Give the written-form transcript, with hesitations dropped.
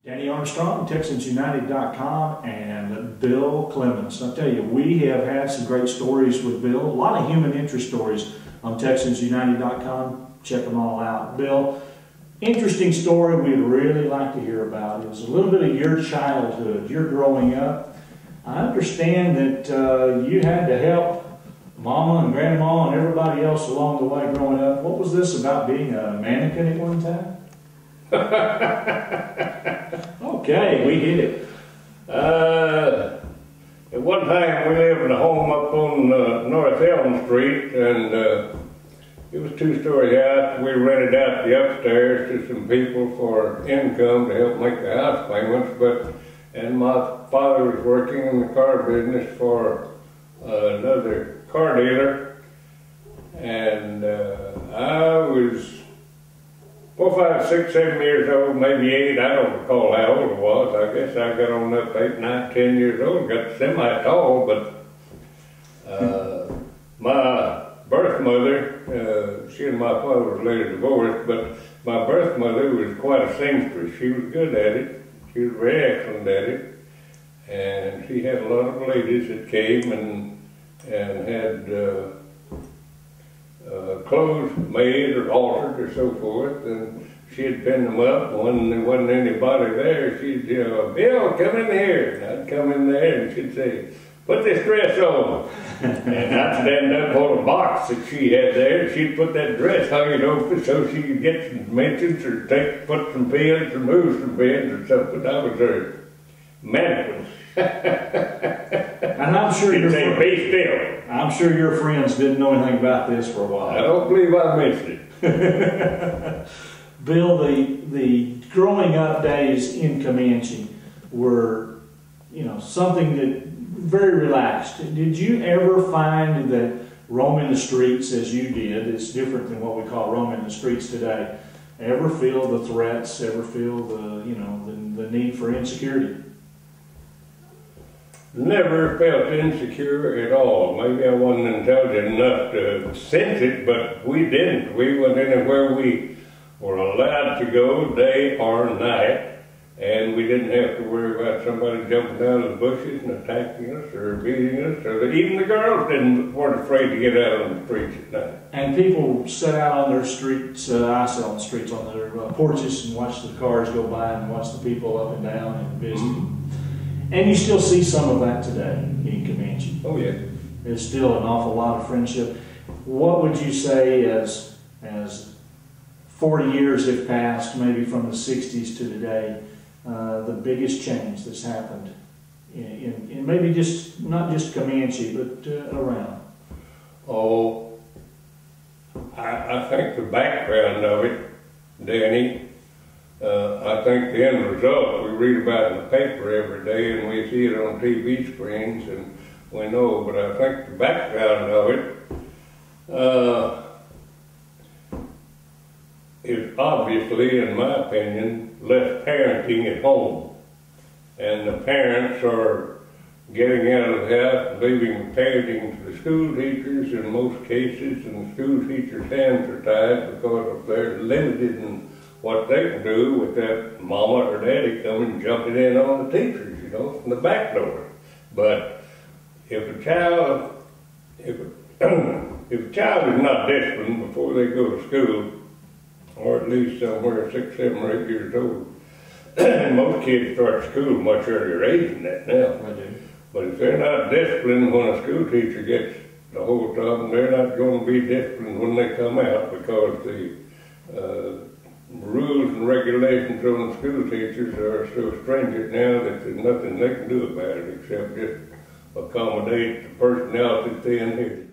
Danny Armstrong, TexansUnited.com, and Bill Clemons. I'll tell you, we have had some great stories with Bill, a lot of human interest stories on TexansUnited.com. Check them all out. Bill, interesting story we'd really like to hear about. It was a little bit of your childhood, your growing up. I understand that you had to help Mama and Grandma and everybody else along the way growing up. What was this about being a mannequin at one time? Okay, we hit it. At one time we lived in a home up on North Elm Street, and it was a two-story house. We rented out the upstairs to some people for income to help make the house payments, and my father was working in the car business for another car dealer, and I was 4, 5, 6, 7 years old, maybe 8. I don't recall how old I was. I guess I got on up 8, 9, 10 years old, got semi-tall, but my birth mother, she and my father were later divorced, but my birth mother was quite a seamstress. She was good at it. She was very excellent at it. And she had a lot of ladies that came and had clothes made or altered or so forth, and she'd pin them up. When there wasn't anybody there, she'd Bill, come in here. And I'd come in there and she'd say, put this dress on. And I'd stand up on a box that she had there. She'd put that dress, hung it open so she could get some dimensions or put some pins or move some pins or something. I was her mannequin. And I'm sure be still. I'm sure your friends didn't know anything about this for a while. I don't believe I mentioned it. Bill, the growing up days in Comanche were, something that very relaxed. Did you ever find that roaming the streets as you did, it's different than what we call roaming the streets today, ever feel the threats, ever feel the need for insecurity? Never felt insecure at all. Maybe I wasn't intelligent enough to sense it, but we didn't. We went anywhere we were allowed to go, day or night, and we didn't have to worry about somebody jumping out of the bushes and attacking us or beating us. Or even the girls weren't afraid to get out on the streets at night. And people sat out on their streets, I sat on the streets, on their porches and watched the cars go by and watched the people up and down and visit. And you still see some of that today in Comanche. Oh yeah. There's still an awful lot of friendship. What would you say as 40 years have passed, maybe from the 60s to today, the biggest change that's happened in maybe not just Comanche, but around? Oh, I think the background of it, Danny, I think the end result we read about in the paper every day and we see it on TV screens and we know, but I think the background of it is obviously, in my opinion, less parenting at home. And the parents are getting out of the house and leaving parenting to the school teachers in most cases, and the school teachers' hands are tied because they're limited in what they can do with that mama or daddy coming and jumping in on the teachers, from the back door. But if a child is not disciplined before they go to school, or at least somewhere 6, 7, or 8 years old, most kids start school much earlier age than that now. I do. But if they're not disciplined when a school teacher gets the whole of them, they're not going to be disciplined when they come out, because the rules and regulations on the school teachers are so stringent now that there's nothing they can do about it except just accommodate the personalities they inherit.